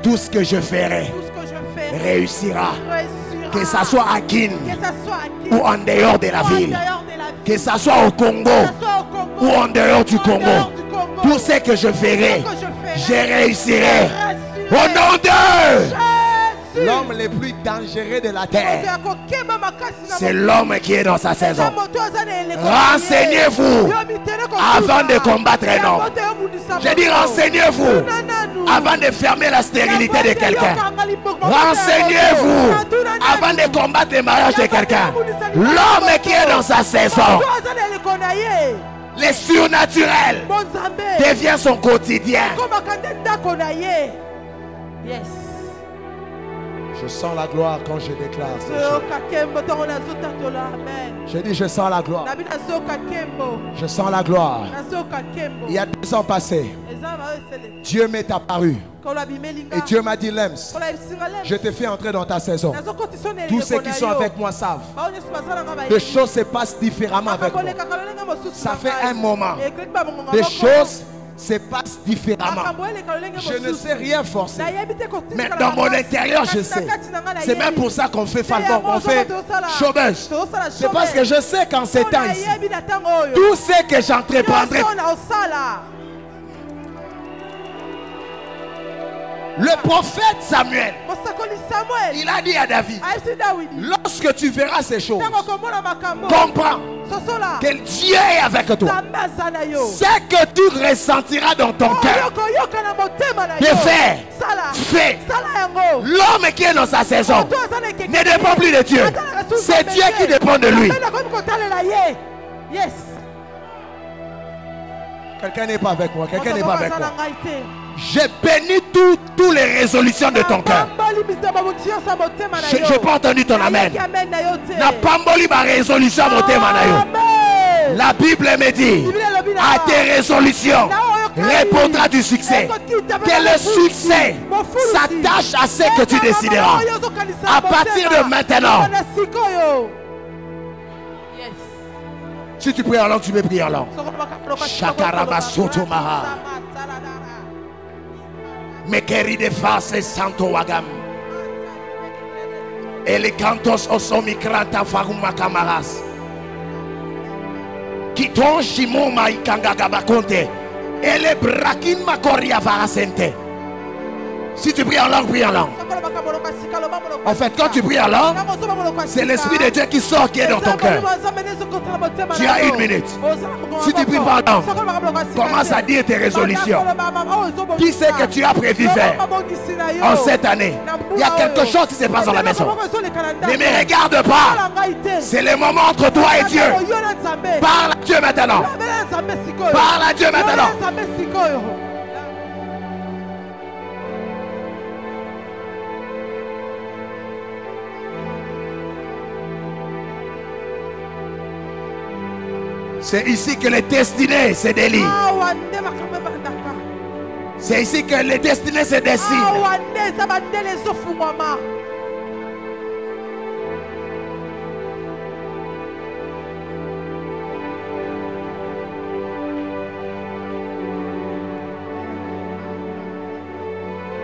Tout ce que je ferai réussira. Que ça soit à Guine ou en dehors de la ville. Que ça soit au Congo ou en dehors du Congo. Tout ce que je ferai, je réussirai. Au nom de l'homme le plus dangereux de la terre, c'est l'homme qui est dans sa saison. Renseignez-vous avant de combattre un homme. Je dis renseignez-vous avant de fermer la stérilité de quelqu'un. Renseignez-vous avant de combattre le mariage de quelqu'un. L'homme qui est dans sa saison, le surnaturel devient son quotidien. Je sens la gloire quand je déclare. Je dis, je sens la gloire. Je sens la gloire. Il y a 2 ans passés, Dieu m'est apparu. Et Dieu m'a dit, Lems, je te fais entrer dans ta saison. Tous ceux qui sont avec moi savent. Les choses se passent différemment avec moi. Ça fait un moment. Les choses se passent différemment. Je ne sais rien forcer. Mais dans mon intérieur, je sais. C'est même pour ça qu'on fait Falcon, on fait chômeuse. C'est parce que je sais qu'en ces temps ici, tout ce que j'entreprendrai. Le prophète Samuel, il a dit à David, lorsque tu verras ces choses, comprends que Dieu est avec toi. Ce que tu ressentiras dans ton cœur, de faire, fais. L'homme qui est dans sa saison ne dépend plus de Dieu. C'est Dieu qui dépend de lui. Quelqu'un n'est pas avec moi. Quelqu'un n'est pas avec moi. Je bénis toutes les résolutions de ton cœur. Je n'ai pas entendu ton amen. La pamboli ma résolution à mon thème. La Bible me dit, à tes résolutions répondra du succès. Que le succès s'attache à ce que tu décideras. À partir de maintenant. Si tu pries en langue, tu peux prier en langue. Shakaraba Sotomaha. Mekeri de face santo wagam. Elekantos osomikranta faruma kamaras. Kiton shimo maikanga gabakonte. Ele brakin makoria varasente. Si tu pries en langue, prie en langue. En fait, quand tu pries en langue, c'est l'Esprit de Dieu qui sort, qui est dans ton cœur. Tu as 1 minute. Si tu pries pas en langue, commence à dire tes résolutions. Qui sait que tu as prévu faire en cette année? Il y a quelque chose qui se passe dans la maison. Ne me regarde pas. C'est le moment entre toi et Dieu. Parle à Dieu maintenant. Parle à Dieu maintenant. C'est ici que les destinées se délient. C'est ici que les destinées se dessinent.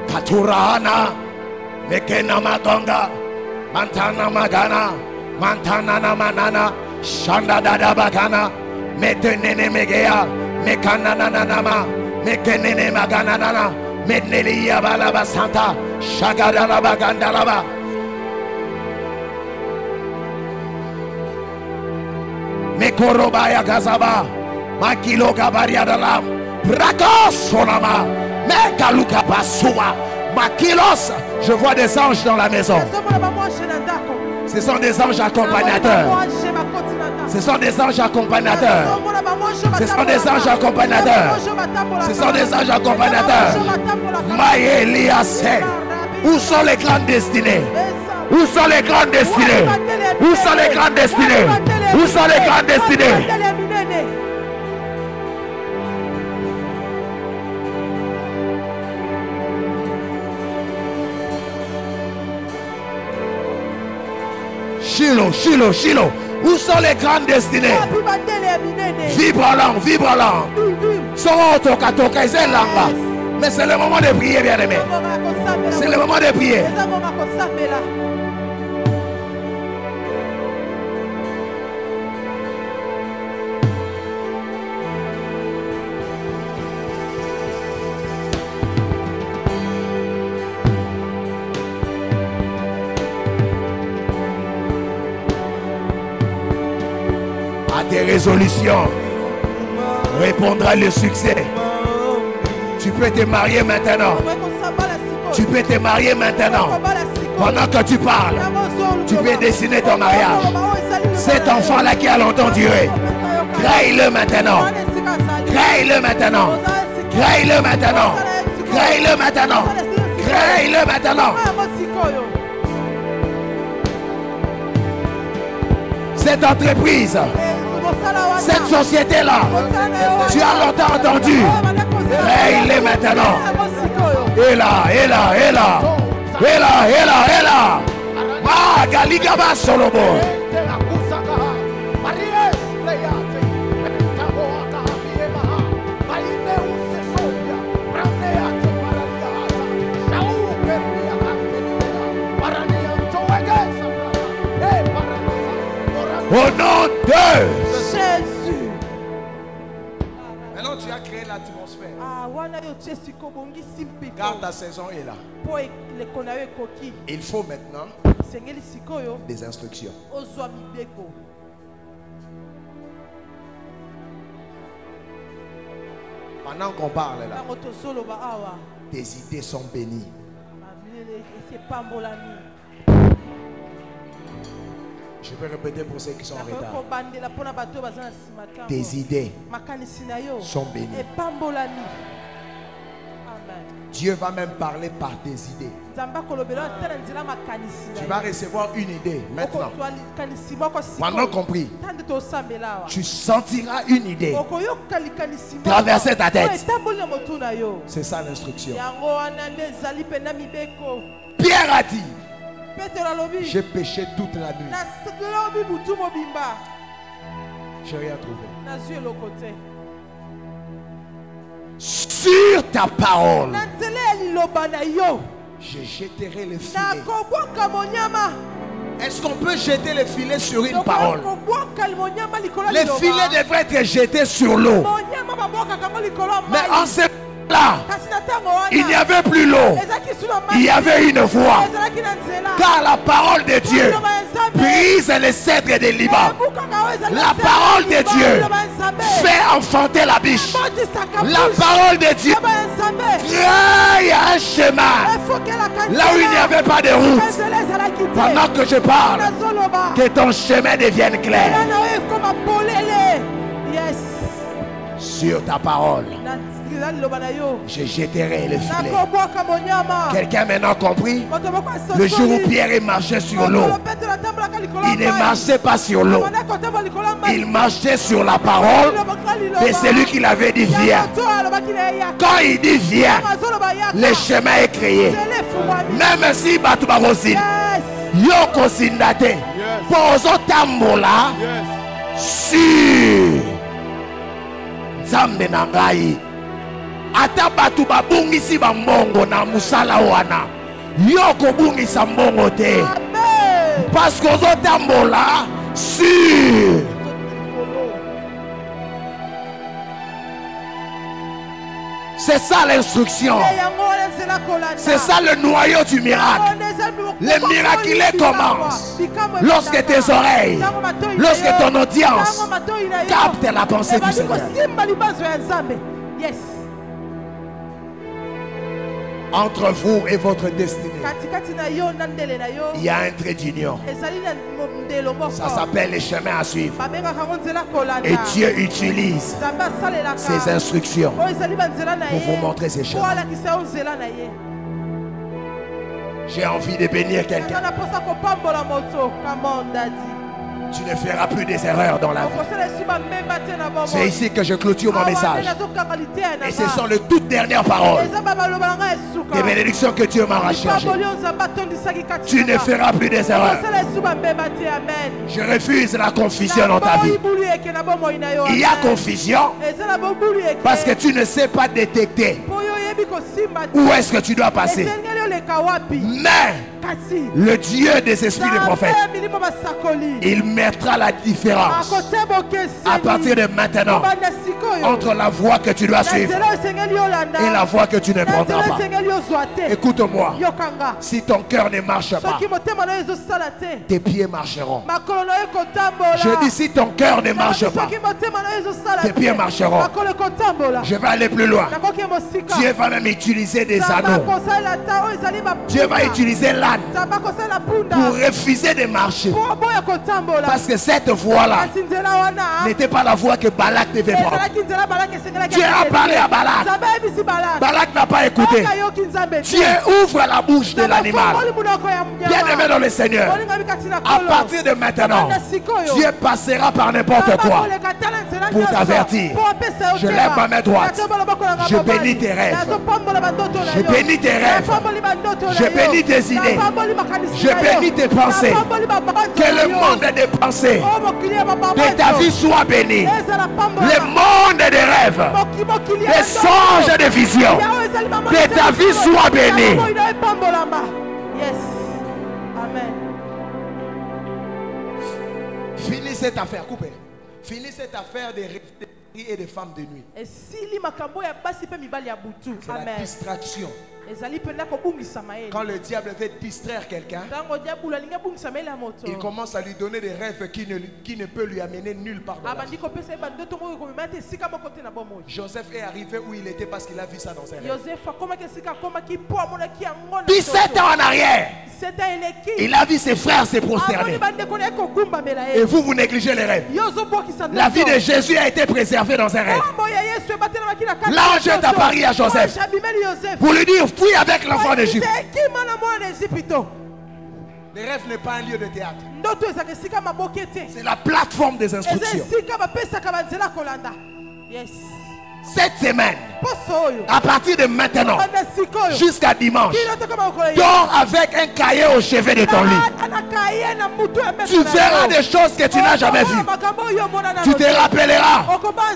Katurana, Mekena Matonga, Mantana Magana, Mantana Namanana, Shanda Dada Bagana, Metenene Megea, Mekanananama, Mekenene Maganana, Metnelia Balaba Santa, Shagadala Bagandalaba. Mekorobaya Gazaba, Makilo Gabariadalam, Brakos Sonama, Mekaluka Basua, Makilos. Je vois des anges dans la maison. Ce sont des anges accompagnateurs. Ce sont des anges accompagnateurs. Ce sont des anges accompagnateurs. Ce sont des anges accompagnateurs. Maëliase. Où sont les grandes destinées? Où sont les grandes destinées? Où sont les grandes destinées? Où sont les grandes destinées? Shiloh, Shiloh, Shiloh. Où sont les grandes destinées? Vibre en langue, vibre en langue. Mais c'est le moment de prier, bien aimé. C'est le moment de prier. Tes résolutions répondra le succès. Tu peux te marier maintenant. Tu peux te marier maintenant. Pendant que tu parles, tu peux dessiner ton mariage. Cet enfant-là qui a longtemps duré, crée-le maintenant. Crée-le maintenant. Crée-le maintenant. Crée-le maintenant. Crée-le maintenant. cette entreprise, cette société-là, tu as longtemps entendu, mais il est maintenant. Et là, et là, et là, et là, et là, et là. Ah, Galigaba Solomo. Au nom de Jésus. Maintenant tu as créé l'atmosphère. Car ta saison est là. Il faut maintenant des instructions. Pendant qu'on parle là, tes idées sont bénies. Je peux répéter pour ceux qui sont en retard. Tes idées sont bénies. Dieu va même parler par tes idées. Tu vas recevoir une idée maintenant. Maintenant compris. Tu sentiras une idée traverser ta tête. C'est ça l'instruction. Pierre a dit: j'ai péché toute la nuit. Je n'ai rien trouvé. Sur ta parole, je jetterai le filet. Est-ce qu'on peut jeter le filet sur une parole? Le filet devrait être jeté sur l'eau. Mais en ce là, il n'y avait plus l'eau, il y avait une voix. Car la parole de Dieu brise les cèdres des Liban. La parole de Dieu fait enfanter la biche. La parole de Dieu crée un chemin là où il n'y avait pas de route. Pendant que je parle, que ton chemin devienne clair. Sur ta parole, je jetterai le filet. Quelqu'un maintenant compris? Le jour où Pierre marchait sur l'eau, il ne marchait pas sur l'eau, il marchait sur la parole de celui qui l'avait dit viens. Quand il dit viens, le chemin est créé. Même si Batubarosin Yoko Sindate Pozo Tambola sur Zambe Nangai ata batu babungisi bambongo na musala wana yoko bungisa mbongo te parce que ozotambola sur c'est ça l'instruction, c'est ça le noyau du miracle. Le miracle commence lorsque tes oreilles, lorsque ton audience capte la pensée du Seigneur. Entre vous et votre destinée, il y a un trait d'union. Ça s'appelle les chemins à suivre. Et Dieu utilise ses instructions pour vous montrer ces chemins. J'ai envie de bénir quelqu'un. Tu ne feras plus des erreurs dans la vie. C'est ici que je clôture mon message. Et ce sont les toutes dernières paroles, des bénédictions que Dieu m'a rachangées. Tu ne feras plus des erreurs. Je refuse la confusion dans ta vie. Il y a confusion parce que tu ne sais pas détecter où est-ce que tu dois passer. Mais le Dieu des esprits des prophètes, il mettra la différence à partir de maintenant entre la voie que tu dois suivre et la voie que tu ne prendras pas. Écoute-moi, si ton cœur ne marche pas, tes pieds marcheront. Je dis si ton cœur ne marche pas, tes pieds marcheront. Je vais aller plus loin. Dieu va même utiliser des anneaux. Dieu va utiliser l'arc l'âne pour refuser de marcher. Parce que cette voie-là n'était pas la voie que Balak devait prendre. Dieu a parlé à Balak. Balak n'a pas écouté. Dieu ouvre la bouche de l'animal. Bien-aimé dans le Seigneur, à partir de maintenant, Dieu passera par n'importe quoi pour t'avertir. Je lève ma main droite. Je bénis tes rêves. Je bénis tes rêves. Je bénis tes idées. Je bénis tes pensées. Que le monde des pensées de ta vie soit béni. Le monde des rêves, les songes de vision de ta vie soit béni. Yes. Amen. Finis cette affaire, coupez. Finis cette affaire des rêves et des femmes de nuit. C'est la distraction. Quand le diable veut distraire quelqu'un, il commence à lui donner des rêves qui ne peut lui amener nulle part dans la vie. Joseph est arrivé où il était parce qu'il a vu ça dans ses rêves. 17 ans en arrière, il a vu ses frères se prosterner. Et vous négligez les rêves. La vie de Jésus a été préservée dans ses rêves. L'ange est apparu à Joseph pour lui dire: fuis avec l'enfant d'Égypte. Le rêve n'est pas un lieu de théâtre. C'est la plateforme des instructions. Cette semaine, à partir de maintenant jusqu'à dimanche, dors avec un cahier au chevet de ton lit. Tu verras des choses que tu n'as jamais vues. Tu te rappelleras: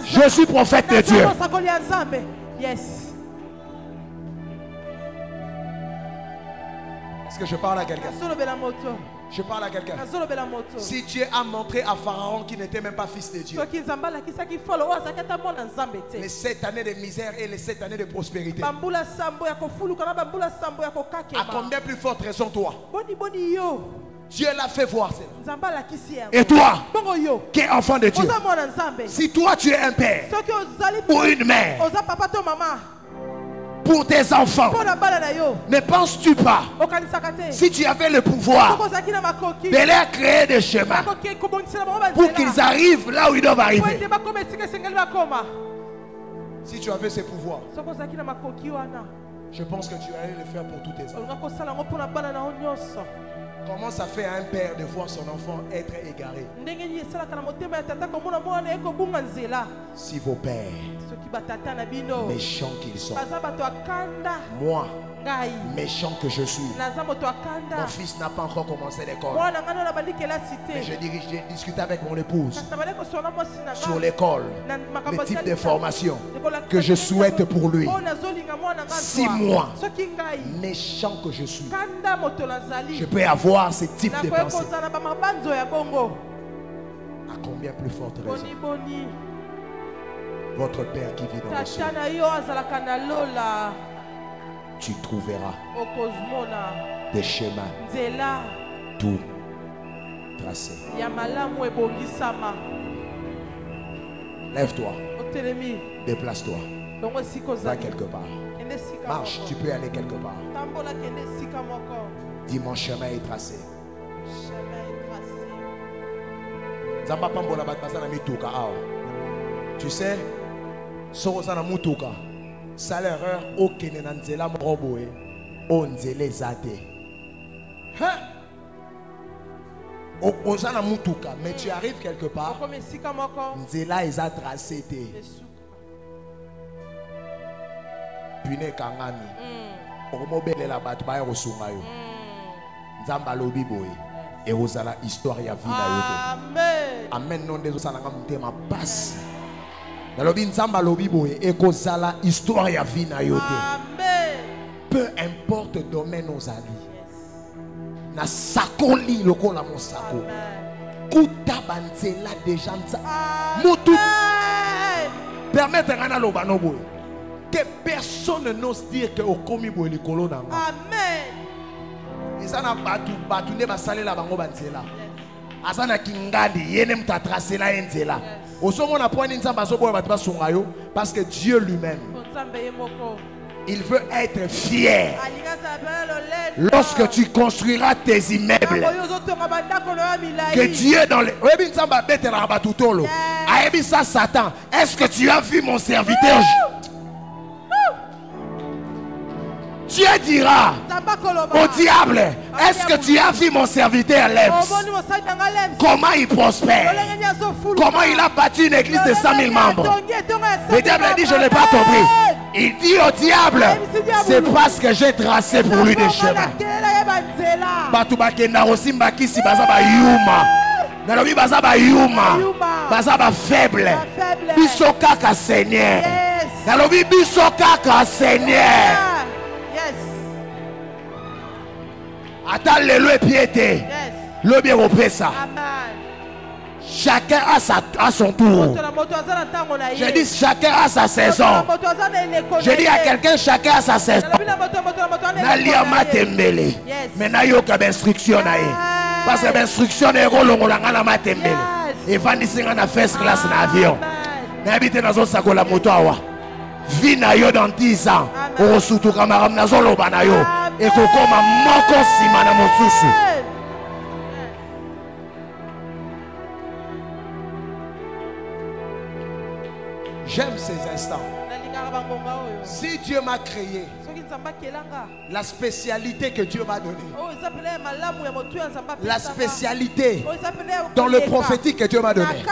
je suis prophète de Dieu. Est-ce que je parle à quelqu'un? Je parle à quelqu'un. Si Dieu a montré à Pharaon qu'il n'était même pas fils de Dieu les 7 années de misère et les 7 années de prospérité, à combien plus forte raison toi? Dieu l'a fait voir cela. Et toi, qui es enfant de Dieu, si toi tu es un père ou une mère pour tes enfants, ne penses-tu pas, si tu avais le pouvoir de leur créer des chemins pour qu'ils arrivent là où ils doivent arriver? Si tu avais ces pouvoirs, je pense que tu allais le faire pour tous tes enfants. Comment ça fait à un père de voir son enfant être égaré? Si vos pères, méchants qu'ils sont, moi, méchant que je suis, mon fils n'a pas encore commencé l'école, mais j'ai discuté avec mon épouse sur l'école, le type de formation que je souhaite pour lui. Si moi, méchant que je suis, je peux avoir ce type de pensée, à combien plus forte raison votre Père qui vit dans le ciel, tu trouveras des chemins tout tracés. Lève-toi, déplace-toi, va quelque part, marche, tu peux aller quelque part. Dis: mon chemin est tracé. Tu sais, ça l'erreur aucune nanzela mroboe onzele zate. Ozana mutuka, mais tu arrives quelque part, nzela eza tracé te. Pune kangami. Omobele la bat ba yosunga yo. Nzamba lobi boye. Et ozala histoire ya vie na yo te. Amen. Amen non de ozala ngamutema basi. Nalobi nzamba lobi boye ekozala histoire ya vie na yo te. Amen. Peu importe domaine ozali. Na sakoli lokola mon sako. Kuta banzela déjà nza. Mutu. Permettre ngana loba no boye. Que personne n'ose dire que okomi boye likolo na nga. Amen. Isana batu ne basalela bango banzela. Asana kingandi yene mta tracela enzela. Osomona point nzamba zo boye batu basunga yo parce que Dieu lui-même Il veut être fier. Lorsque tu construiras tes immeubles, que Dieu dans les... Satan, est-ce que tu as vu mon serviteur? Dieu dira au diable, est-ce que tu as vu mon serviteur Lems? Comment il prospère? Comment il a bâti une église de 100 000 membres? Le diable a dit, je n'ai pas compris. Il dit au diable, c'est parce que j'ai tracé pour lui des chemins. Faible. Bisokaka Seigneur. Bisokaka Seigneur. Attends le piété. Le bien au ça. Chacun a son tour. Je dis chacun a sa saison. Je dis à quelqu'un chacun a sa saison. Naliama tembele. Mais na yo ka instruction na ye. Parce que l'instruction est rolongolanga na matembele. Et vandisinga na first class na avion. Na habite nazo sakola moto awa. Vi na yo dans 10 ans. O sutu kamaram nazo loba na yo. Et kokoma moko sima na mosusu. J'aime ces instants. Si Dieu m'a créé, la spécialité que Dieu m'a donnée, la spécialité dans le prophétique que Dieu m'a donné,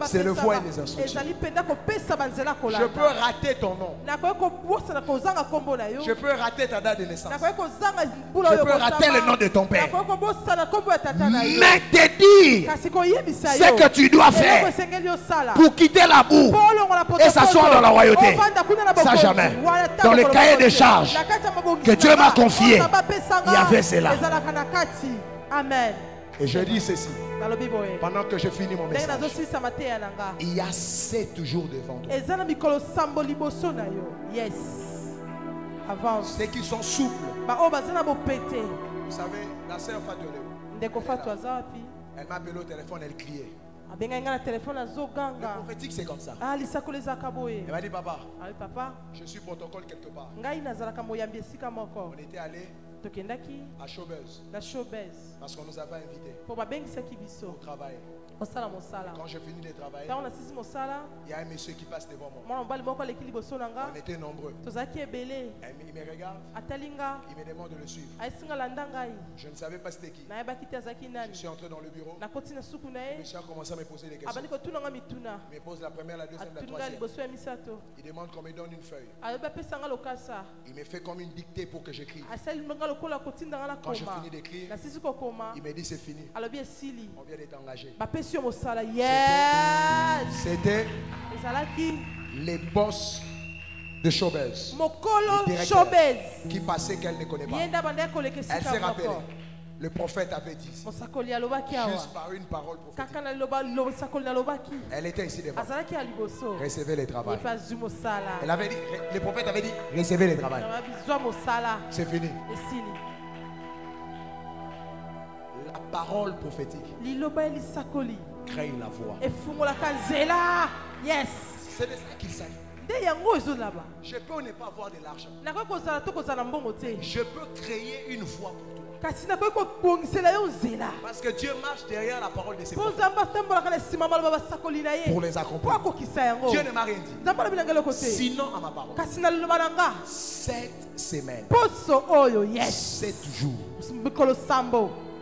c'est le voie et les instructions. Je peux rater ton nom. Je peux rater ta date de naissance. Je peux rater le nom de ton père. Mais te dire ce que tu dois faire pour quitter la boue et s'asseoir dans la royauté. Ça jamais. Dans le cahier des charges que Dieu m'a confié, il y avait cela. Amen. Et je dis ceci. Pendant que je finis mon message, il y a 7 jours devant toi. Yes. Avance. Ceux qui sont souples. Vous savez, la sœur Fatoleo, elle m'a appelé au téléphone, elle criait. Le prophétique c'est comme ça. Elle m'a dit papa, je suis protocole quelque part. On était allé à Showbuzz parce qu'on nous avait invités pour travailler. Quand j'ai fini de travailler, il y a un monsieur qui passe devant moi. On était nombreux. Il me regarde, il me demande de le suivre. Je ne savais pas c'était qui. Je suis entré dans le bureau. Le monsieur a commencé à me poser des questions. Il me pose la première, la deuxième, la troisième. Il demande qu'on me donne une feuille. Il me fait comme une dictée pour que j'écrive. Quand j'ai fini d'écrire, il me dit c'est fini. On vient d'être engagé. C'était les boss de Showbuzz, qui passaient qu'elle ne connaît pas. Elle s'est rappelée. Le prophète avait dit juste par une parole prophétique. Elle était ici devant. Recevez le travail. Elle avait dit, le prophète avait dit recevez le travail. C'est fini. La parole prophétique crée la voix. Yes. C'est de ça qu'il s'agit. Je peux ne pas avoir de l'argent. Je peux créer une voix pour toi. Parce que Dieu marche derrière la parole de ses prophètes pour les accomplir. Dieu ne m'a rien dit. Sinon à ma parole. 7 semaines. 7 jours.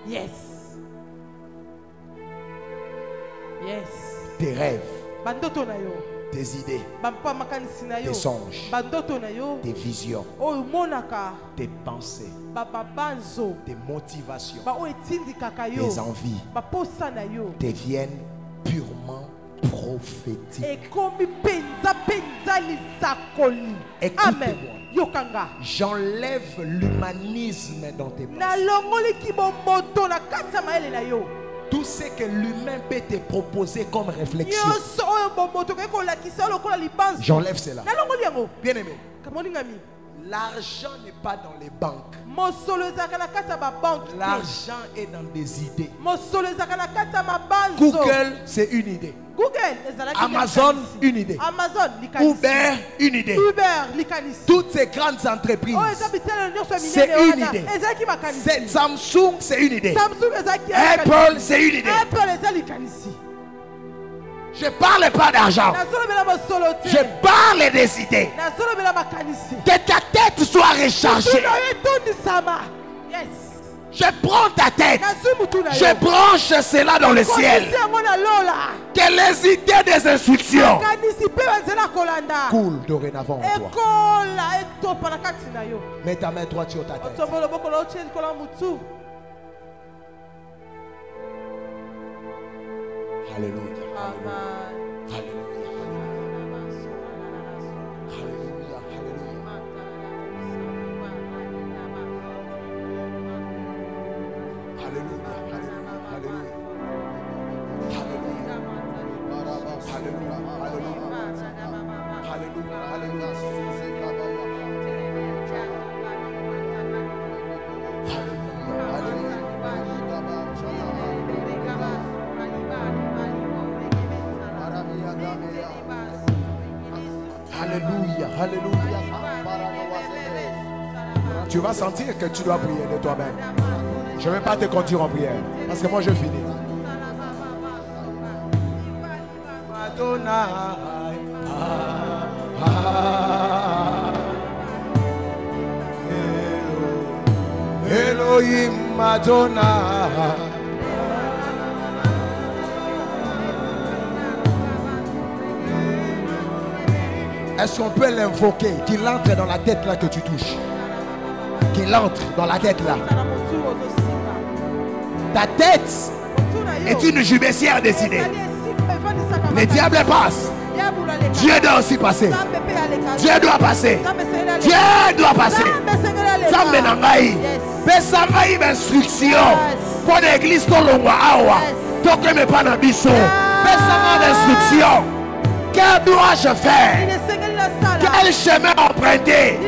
Yes. Yes. Tes rêves. Tes idées, tes songes, tes visions, tes pensées, tes motivations, tes envies deviennent purement prophétiques. Écoutez-moi. J'enlève l'humanisme dans tes pensées. Tout ce que l'humain peut te proposer comme réflexion, j'enlève cela. Bien aimé, l'argent n'est pas dans les banques. L'argent est dans des idées. Google, Google, c'est une idée. Google, Amazon, une idée. Amazon, Uber, une idée. Uber, Toutes ces grandes entreprises, c'est une idée. Samsung, c'est une idée. Apple, c'est une idée. Je ne parle pas d'argent. Je parle des idées. Que ta tête soit rechargée. Je prends ta tête. Je branche cela dans le ciel. Que les idées des instructions coulent dorénavant en toi. Mets ta main droite sur ta tête. Alléluia. Alléluia, alléluia. Tu vas sentir que tu dois prier de toi-même. Je ne vais pas te conduire en prière parce que moi je finis. Elohim Madonna. Est-ce qu'on peut l'invoquer, qu'il entre dans la tête là que tu touches? Qu'il entre dans la tête là. Ta tête est une jubissière décidée. Les diables passent. Dieu doit aussi passer. Dieu doit passer. Dieu doit passer. Zambe nangai. Pesangai instruction. Pour l'église tolongwa awa. Toke me pas na biso. Pesanga d'instruction. Que dois-je faire? Quel chemin emprunter?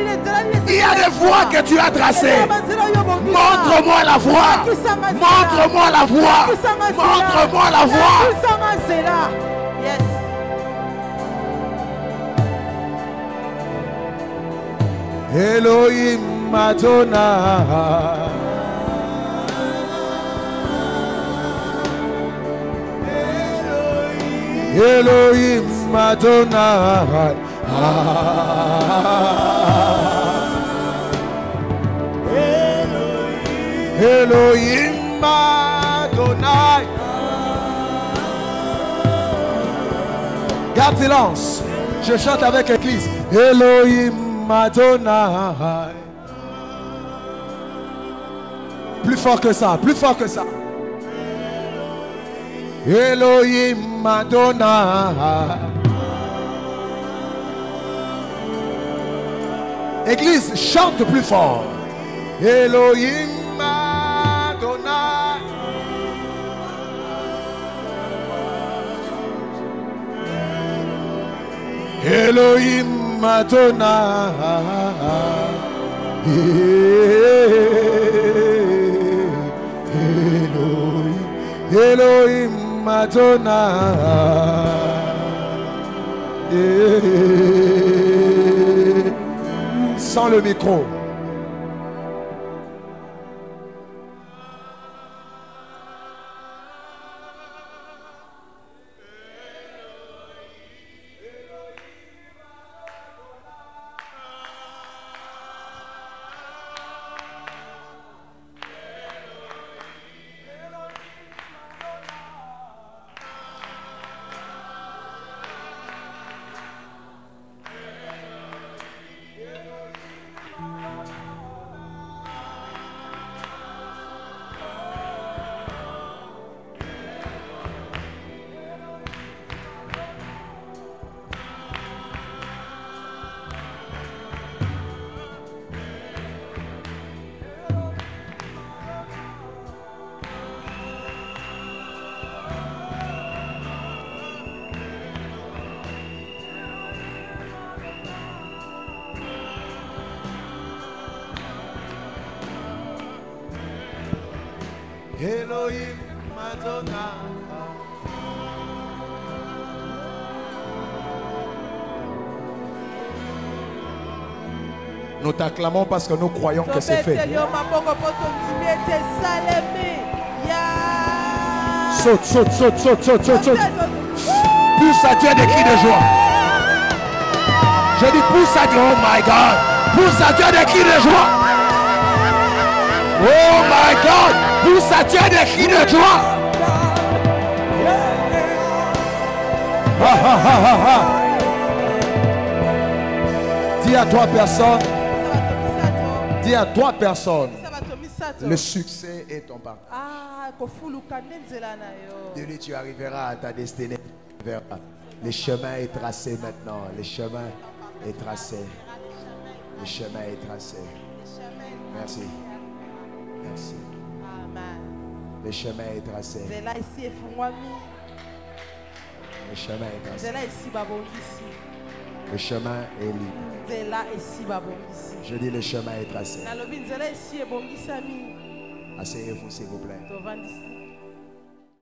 Il y a des voies que tu as tracées. Montre-moi la voie. Montre-moi la voie. Montre-moi la voie. Elohim Madonna. Elohim Madonna. Elohim Madonna. Garde silence. Je chante avec l'église. Elohim Madonna. Plus fort que ça, plus fort que ça. Elohim Madonna. Église, chante plus fort. Elohim Madonna. Elohim Madonna. Elohim Madonna. Sans le micro. Elohim Madonna. Nous t'acclamons parce que nous croyons que c'est fait. Saute, saute, saute, saute, saute, saute, saute. Pousse à Dieu des cris de joie. Je dis pousse à Dieu, oh my God. Pousse à Dieu des cris de joie. Oh my God. Pousse à Dieu des cris de joie. Dis à toi personne. Dis à toi personne. Le succès est ton partage. Dis-lui, tu arriveras à ta destinée. Le chemin est tracé maintenant. Le chemin est tracé. Le chemin est tracé. Merci. Merci. Le chemin est tracé. Le chemin est tracé. Le chemin est libre. Je dis le chemin est tracé. Asseyez-vous s'il vous plaît.